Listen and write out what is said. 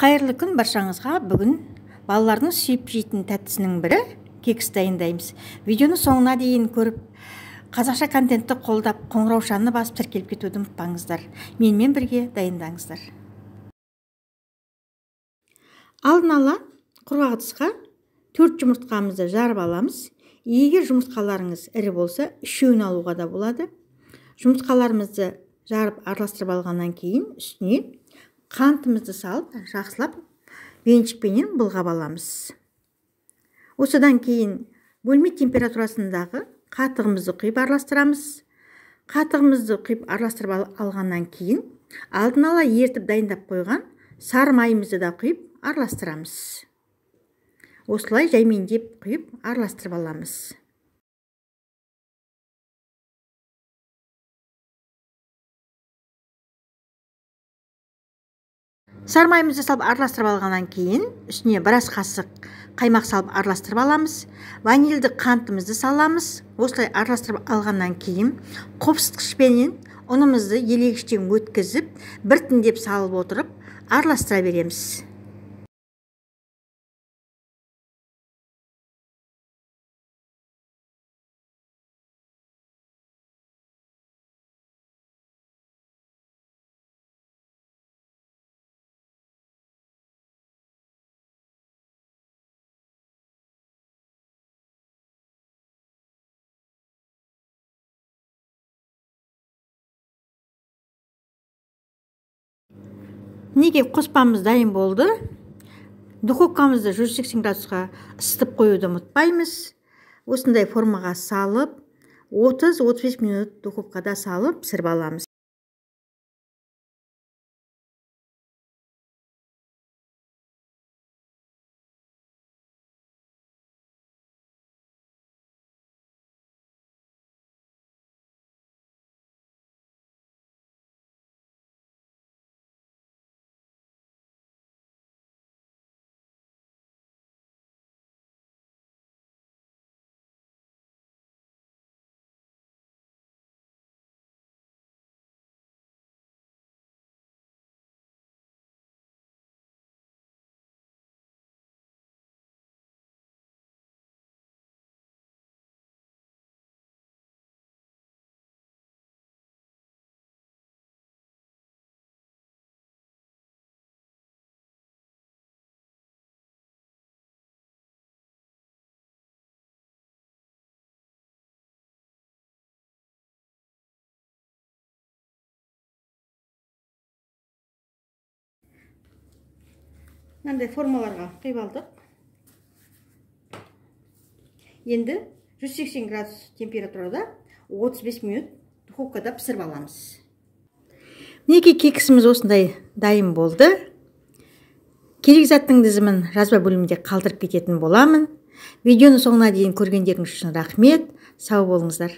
Қайырлы күн баршаңызға. Бүгін балалардың сүйіп жейтін тәттісінің бірі кекс дайындаймыз. Видеоны соңына дейін көріп, қазақша контентті қолдап, қоңыраушаны басып тіркеліп кетуді ұмытпаңыздар. Менімен бірге дайындаңыздар. Алдын ала құрғақ ыдысқа 4 жұмыртқамызды жарып аламыз. Егер жұмыртқаларыңыз ірі болса, 3-еуін алуға да болады. Жұмыртқаларымызды жарып араластырып алғаннан кейін үстіне қантымызды салып, жақсылап венчикпенен былғап аламыз. Осыдан кейін бөлме температурасындағы қатығымызды құйып араластырамыз. Қатығымызды құйып араластырып алғаннан кейін алдын ала ертіп дайындап қойған сары майымызды да құйып араластырамыз. Осылай жаймендеп құйып араластырып аламыз. Сары майымызды салып араластырып алғаннан кейін үстіне біраз қасық қаймақ салып араластырып аламыз. Ванильді қантымызды саламыз. Осылай араластырып алғаннан кейін қопсытқышпенен ұнымызды елегіштен өткізіп, біртіндеп салып отырып араластыра береміз. Неге қоспамыз дайын болды. Духовкамызды 180 градусқа ысытып қоюды ұмытпаймыз. Осындай формаға салып, 30-35 минут духовкада салып пісіріп аламыз. Мынандай формаларға құйып алдық. Енді 180 градус температурада 35 минут духовкада пісіріп аламыз. Неге кексіміз осындай дайын болды. Керек заттың тізімін жазба бөлімінде қалдырып кететін боламын. Видеоны соңына дейін көргендеріңіз үшін рахмет. Сау болыңыздар.